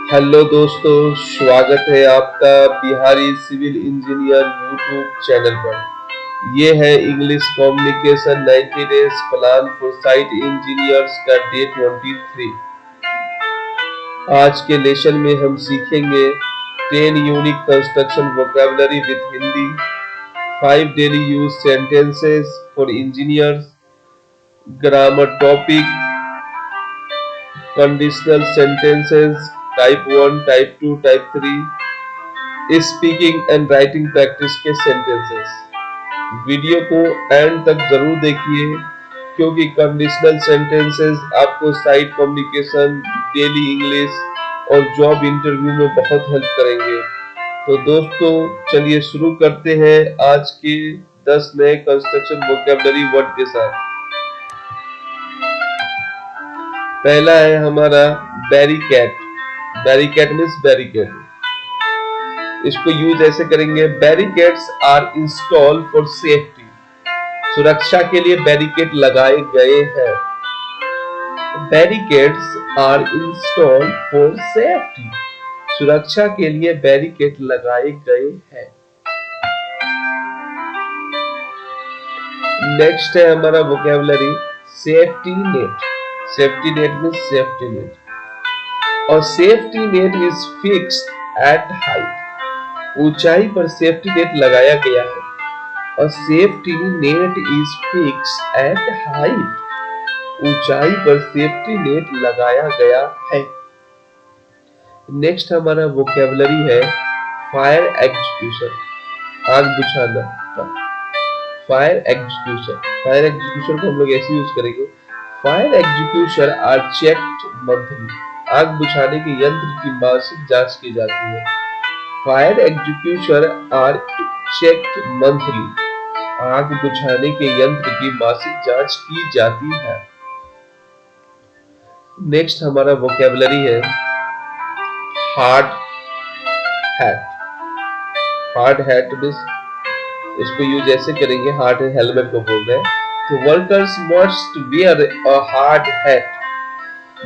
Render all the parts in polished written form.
Hello दोस्तों, स्वागत है आपका Bihari civil engineer YouTube channel पर। ये है English communication 90 days plan for site engineers का डे 23। आज के लेसन में हम सीखेंगे 10 unique construction vocabulary with Hindi, 5 daily use sentences for engineers, grammar topic, conditional sentences type 1, type 2, type 3, speaking and writing practice के सेंटेंसेस। वीडियो को end तक जरूर देखिए क्योंकि कंडीशनल सेंटेंसेस आपको साइट कम्युनिकेशन, डेली इंग्लिश और जॉब इंटरव्यू में बहुत हेल्प करेंगे। तो दोस्तों चलिए शुरू करते हैं आज के 10 नए कंस्ट्रक्शन वोकैबुलरी वर्ड के साथ। पहला है हमारा बैरिकेड। Barricade means barricade. इसको यूज ऐसे करेंगे, barricades are install for safety. सुरक्षा के लिए बैरिकेड लगाए गए हैं। Barricades are install for safety. सुरक्षा के लिए बैरिकेड लगाए गए हैं। नेक्स्ट है हमारा vocabulary safety net. Safety net means safety net. और safety net is fixed at height. ऊंचाई पर सेफ्टी नेट लगाया गया है। और safety net is fixed at height. ऊंचाई पर सेफ्टी नेट लगाया गया है। नेक्स्ट हमारा वोकैबुलरी है फायर एग्जीक्यूशन, आग बुझाना। फायर एग्जीक्यूशन, फायर एग्जीक्यूशन को हम लोग ऐसे यूज करेंगे, fire execution are checked monthly. आग बुझाने के यंत्र की मासिक जांच की जाती है। Fire execution are checked monthly. आग बुझाने के यंत्र की मासिक जांच की जाती है। नेक्स्ट हमारा वोकैबुलरी है hard hat. Hard hat means इसको यूज ऐसे करेंगे, हार्ड हेलमेट को बोल रहे हैं। तो workers must wear a hard hat.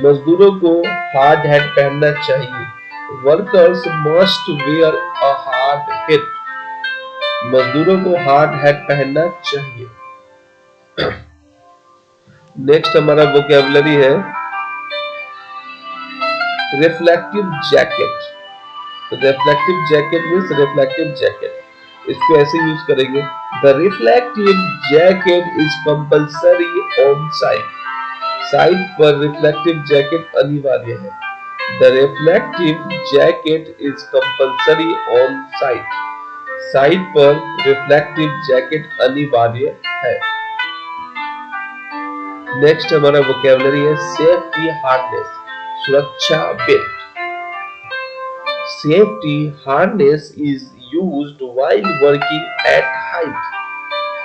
मजदूरों को हार्ड हैट पहनना चाहिए। Workers must wear a hard hat. मजदूरों को हार्ड हैट पहनना चाहिए। नेक्स्ट हमारा वोकैबुलरी है reflective jacket. Reflective jacket means reflective jacket. इसको ऐसे यूज करेंगे, the reflective jacket is compulsory on site. Site पर रिफ्लेक्टिव जैकेट अनिवार्य है। The reflective jacket is compulsory on site. Site पर रिफ्लेक्टिव जैकेट अनिवार्य है। नेक्स्ट हमारा वोकैबुलरी है सेफ्टी हार्नेस, सुरक्षा belt. Safety harness is used while working at height.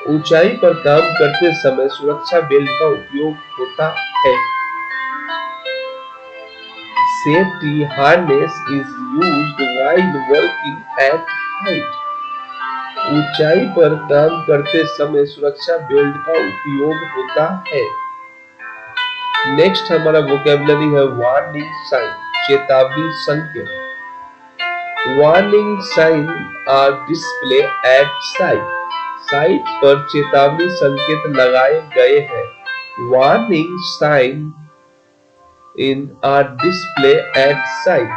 ऊंचाई पर काम करते समय सुरक्षा बेल्ट का उपयोग होता है। Safety harness is used while working at height. ऊंचाई पर काम करते समय सुरक्षा बेल्ट का उपयोग होता है। नेक्स्ट हमारा वोकैबुलरी है वार्निंग साइन, चेतावनी संकेत। Warning sign are display at site. Site पर चेतावनी संकेत लगाए गए हैं। Warning sign in are display at site.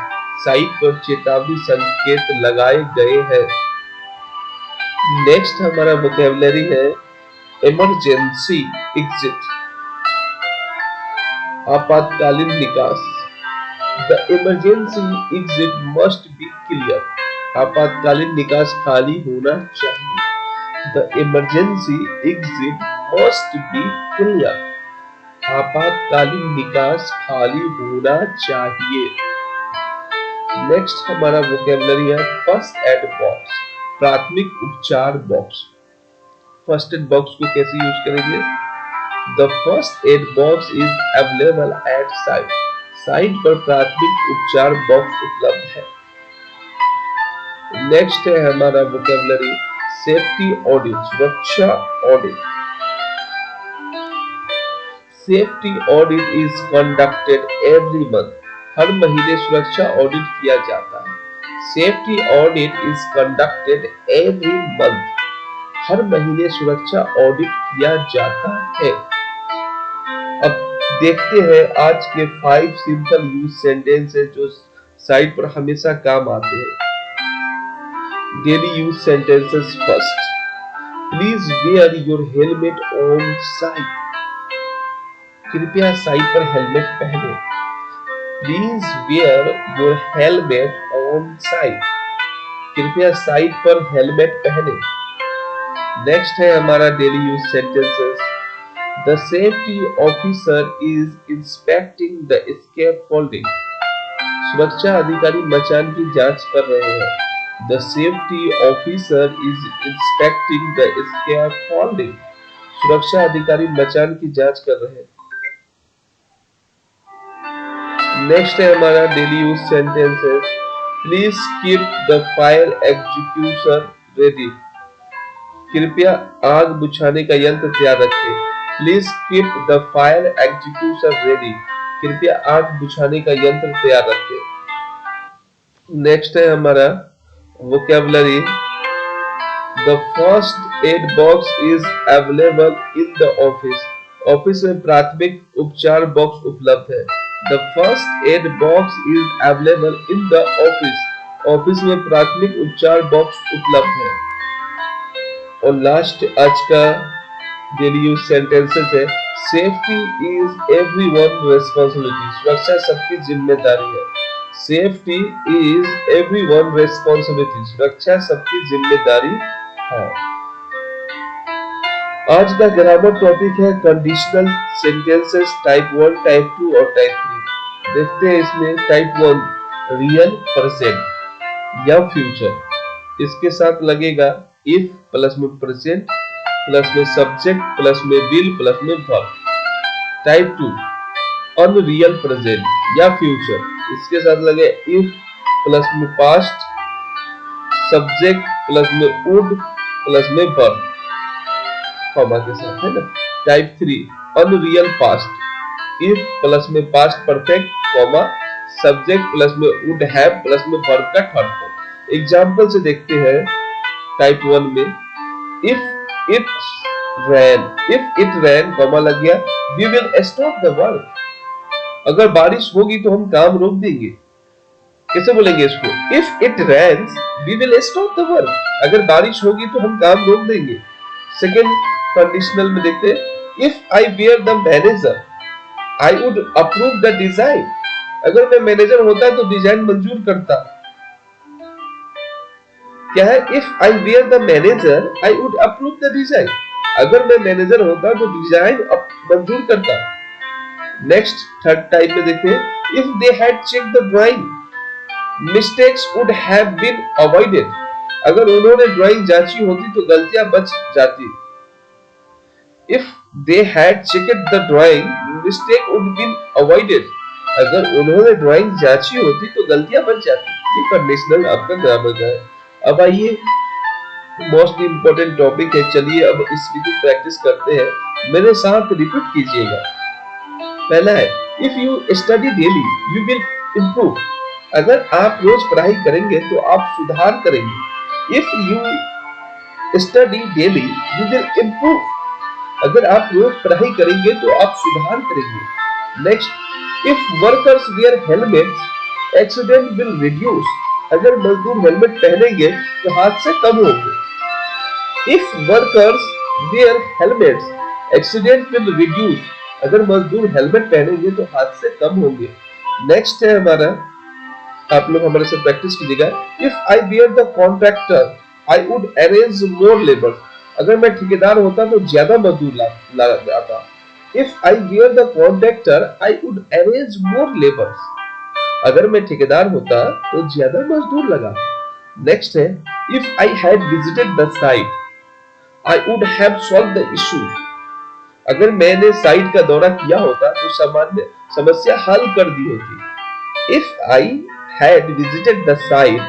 Site पर चेतावनी संकेत लगाए गए हैं। नेक्स्ट हमारा वोकैबुलरी है इमरजेंसी एग्जिट, आपातकालीन निकास। The emergency exit must be clear. आपातकालीन निकास खाली होना चाहिए। The emergency exit must be clear. आपातकालीन निकास खाली होना चाहिए। नेक्स्ट हमारा वोकैबुलरी है फर्स्ट एड बॉक्स, प्राथमिक उपचार बॉक्स। फर्स्ट एड बॉक्स को कैसे यूज करेंगे, the first aid box is available at site. Site पर प्राथमिक उपचार बॉक्स उपलब्ध है। नेक्स्ट है हमारा वोकैबुलरी सेफ्टी ऑडिट, सुरक्षा audit. Safety audit is conducted every month. हर महीने सुरक्षा ऑडिट किया जाता है। Safety audit is conducted every month. हर महीने सुरक्षा ऑडिट किया जाता है। अब देखते हैं आज के 5 सिंपल यूज सेंटेंसेस जो साइट पर हमेशा काम आते हैं। Daily use sentences first, please wear your helmet on site. कृपया साइट पर हेलमेट पहने। Please wear your helmet on site. कृपया साइट पर हेलमेट पहने। नेक्स्ट है हमारा daily use sentences. The safety officer is inspecting the scaffolding. सुरक्षा अधिकारी मचान की जांच कर रहे हैं। The safety officer is inspecting the scaffolding. सुरक्षा अधिकारी मचान की जांच कर रहे हैं। नेक्स्ट है हमारा daily use sentences. Please keep the fire extinguisher ready. कृपया आग बुझाने का यंत्र तैयार रखें। Please keep the fire extinguisher ready. कृपया आग बुझाने का यंत्र तैयार रखें। नेक्स्ट है हमारा vocabulary. The first aid box is available in the office. Office में प्राथमिक उपचार बॉक्स उपलब्ध है। The first aid box is available in the office. Office में प्राथमिक उपचार बॉक्स उपलब्ध है। और लास्ट आज का डेली यूज सेंटेंसेस है। Safety is everyone responsibility. सुरक्षा सबकी जिम्मेदारी है। Safety is everyone responsibility. सुरक्षा सबकी जिम्मेदारी है। आज का ग्रामर टॉपिक है कंडीशनल सेंटेंसेस टाइप 1, टाइप 2 और टाइप 3। देखते हैं इसमें टाइप 1 रियल, प्रेजेंट या फ्यूचर। इसके साथ लगेगा इफ प्लस में प्रेजेंट प्लस में सब्जेक्ट प्लस में विल प्लस में वर्ब। टाइप 2 अनरियल प्रेजेंट या फ्यूचर। इसके साथ लगे इफ प्लस में पास्ट, सब्जेक्ट प्लस में वुड प्लस में वर्ब कॉमा के साथ, है ना। Type 3 unreal past, if plus में past perfect comma subject plus में वुड हैव प्लस में वर्ब का थर्ड फॉर्म। एग्जांपल से देखते हैं टाइप 1 में इफ इट रैन कॉमा लग गया we will stop the work. अगर बारिश होगी तो हम काम रोक देंगे। कैसे बोलेंगे इसको? If it rains we will stop the work. अगर बारिश होगी तो हम काम रोक देंगे। सेकेंड कंडीशनल में देखते हैं if I were the manager I would approve the design. अगर मैं मैनेजर होता तो डिजाइन मंजूर करता। क्या है? If I were the manager I would approve the design. अगर मैं मैनेजर होता तो डिजाइन मंजूर करता। नेक्स्ट थर्ड टाइप में देखते हैं if they had check the drawing mistakes would have been avoided. अगर उन्होंने ड्राइंग जांची होती तो गलतियां बच जाती। If they had checked the drawing mistake would been avoided. अगर उन्होंने ड्राइंग जांची होती तो गलतियां बच जाती। ये कंडीशनल आपका ग्रामर का है। अब आइए मोस्ट इंपोर्टेंट टॉपिक है। चलिए अब इसकी प्रैक्टिस करते हैं। मेरे साथ रिपीट कीजिएगा। पहला है if you study daily you will improve. अगर आप रोज पढ़ाई करेंगे तो आप सुधार करेंगे। If you study daily you will improve. अगर आप रोज पढ़ाई करेंगे तो आप सुधार करेंगे। Next if workers wear helmets accident will reduce. अगर मजदूर हेलमेट पहनेंगे तो हादसे कम होंगे। If workers wear helmets accident will reduce. अगर मजदूर हेलमेट पहनेंगे तो हादसे कम होंगे। नेक्स्ट है हमारा, आप लोग हमारे साथ प्रैक्टिस कीजिएगा। If I were the contractor I would arrange more labour. अगर मैं ठेकेदार होता तो ज्यादा मजदूर लाता। If I were the contractor I would arrange more labours. अगर मैं ठेकेदार होता तो ज्यादा मजदूर लगा। नेक्स्ट है if I had visited the site I would have solve the issue. अगर मैंने साइट का दौरा किया होता तो समस्या हल कर दी होती। If I had visited the site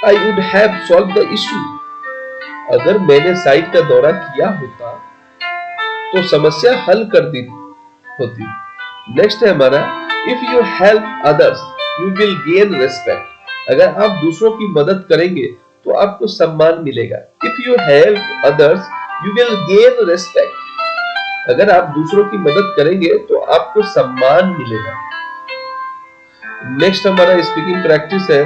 I would have solve the issue. अगर मैंने साइट का दौरा किया होता तो समस्या हल कर दी होती। नेक्स्ट है हमारा if you help others you will gain respect. अगर आप दूसरों की मदद करेंगे तो आपको सम्मान मिलेगा। If you help others you will gain respect. अगर आप दूसरों की मदद करेंगे तो आपको सम्मान मिलेगा। नेक्स्ट हमारा स्पीकिंग प्रैक्टिस है,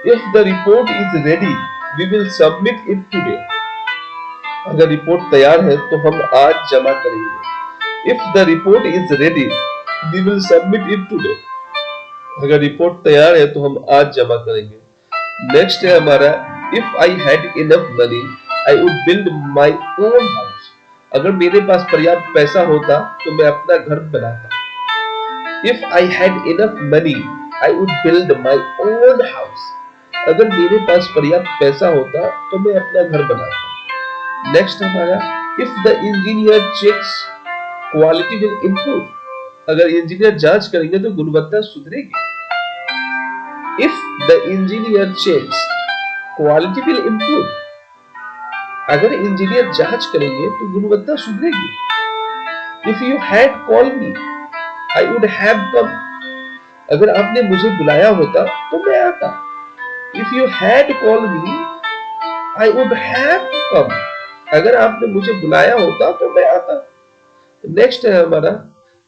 if the report is ready we will submit it today. अगर रिपोर्ट तैयार है तो हम आज जमा करेंगे। If the report is ready we will submit it today. अगर रिपोर्ट तैयार है तो हम आज जमा करेंगे। नेक्स्ट है हमारा, if I had enough money I would build my own house. अगर मेरे पास पर्याप्त पैसा होता तो मैं अपना घर बनाता। If I had enough money I would build my own house. अगर मेरे पास पर्याप्त पैसा होता तो मैं अपना घर बनाता। नेक्स्ट हमारा, if the engineer checks quality will improve. अगर इंजीनियर जांच करेंगे तो गुणवत्ता सुधरेगी। If the engineer checks quality will improve. अगर इंजीनियर जांच करेंगे तो गुणवत्ता सुधरेगी। If you had called me I would have come. अगर आपने मुझे बुलाया होता तो मैं आता। If you had called me I would have come. अगर आपने मुझे बुलाया होता तो मैं आता। नेक्स्ट है हमारा,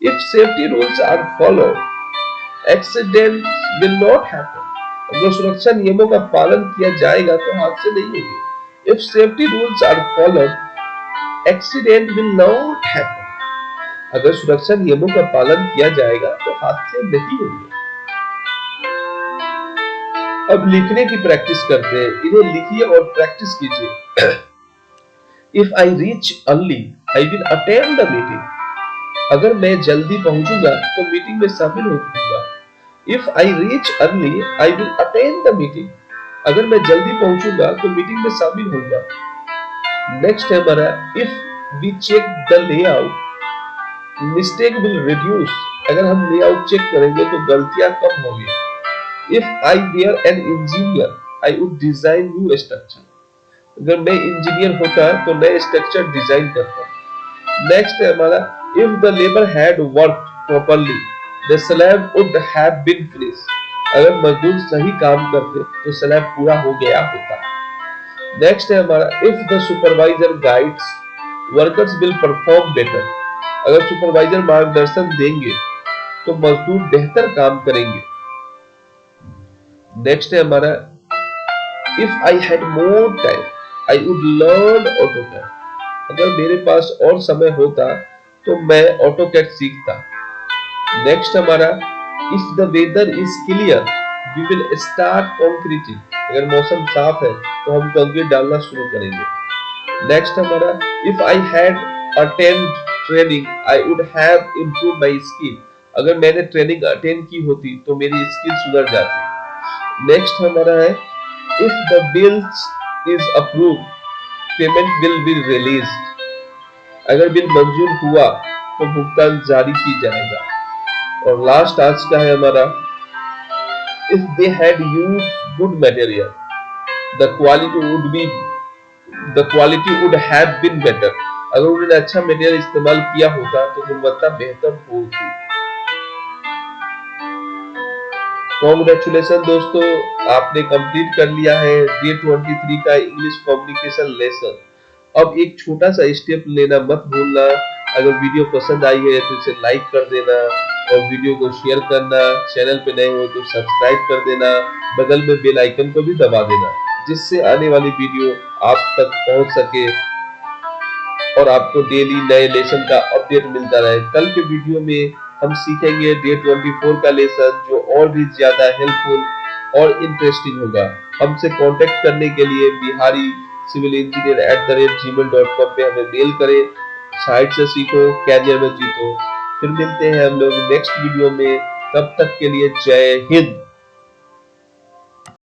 if safety rules are followed accident will not happen. अगर सुरक्षा नियमों का पालन किया जाएगा तो हादसे नहीं होंगे। If safety rules are followed accident will not happen. अगर सुरक्षा नियमों का पालन किया जाएगा तो हादसे नहीं होंगे। अब लिखने की प्रैक्टिस करते हैं। इन्हें लिखिए और प्रैक्टिस कीजिए। If I reach early I will attend the meeting. अगर मैं जल्दी पहुंचूंगा तो मीटिंग में शामिल हो जाऊंगा। If I reach early I will attend the meeting. अगर मैं जल्दी पहुंचूंगा तो मीटिंग में शामिल होऊंगा। नेक्स्ट है हमारा, if we check the layout mistake will reduce. अगर हम लेआउट चेक करेंगे तो गलतियां कम होंगी। If I were an engineer I would design new structure. अगर मैं इंजीनियर होता तो नए स्ट्रक्चर डिजाइन करता। नेक्स्ट है हमारा, if the labour had worked properly the slab would have been finished. अगर मजदूर सही काम करते तो स्लैब पूरा हो गया होता। नेक्स्ट है हमारा, if the supervisor guides workers will perform better. अगर सुपरवाइजर मार्गदर्शन देंगे तो मजदूर बेहतर काम करेंगे। नेक्स्ट है हमारा, if I had more time I would learn AutoCAD. अगर मेरे पास और समय होता तो मैं ऑटोकैड सीखता। नेक्स्ट हमारा, if the weather is clear we will start concreting. अगर मौसम साफ है तो हम कंक्रीट डालना शुरू करेंगे। नेक्स्ट हमारा, if I had attend training I would have improve my skill. अगर मैंने ट्रेनिंग अटेंड की होती तो मेरी स्किल सुधर जाती। नेक्स्ट हमारा है, if the bills is approve payment will be released. अगर बिल मंजूर हुआ तो भुगतान जारी की जाएगा। और लास्ट आज का है हमारा, if they had used good material the quality would have been better. अगर उन्होंने अच्छा मटेरियल इस्तेमाल किया होता तो गुणवत्ता बेहतर होती। कांग्रेचुलेशन दोस्तों, आपने कंप्लीट कर लिया है डे 23 का इंग्लिश कम्युनिकेशन लेसन। अब एक छोटा सा स्टेप लेना मत भूलना। अगर वीडियो पसंद आई है तो इसे लाइक कर देना और वीडियो को शेयर करना। चैनल पे नए हो तो सब्सक्राइब कर देना। बगल में बेल आइकन को भी दबा देना जिससे आने वाली वीडियो आप तक पहुंच सके और आपको डेली नए लेसन का अपडेट मिलता रहे। कल के वीडियो में हम सीखेंगे डे 24 का लेसन जो और भी ज्यादा हेल्पफुल और इंटरेस्टिंग होगा। हमसे कांटेक्ट करने के लिए bihariCivilEngineer@gmail.com पे हमें मेल करें। साइट से सीखो, कैरियर में जीतो। फिर मिलते हैं हम लोग नेक्स्ट वीडियो में। तब तक के लिए जय हिंद।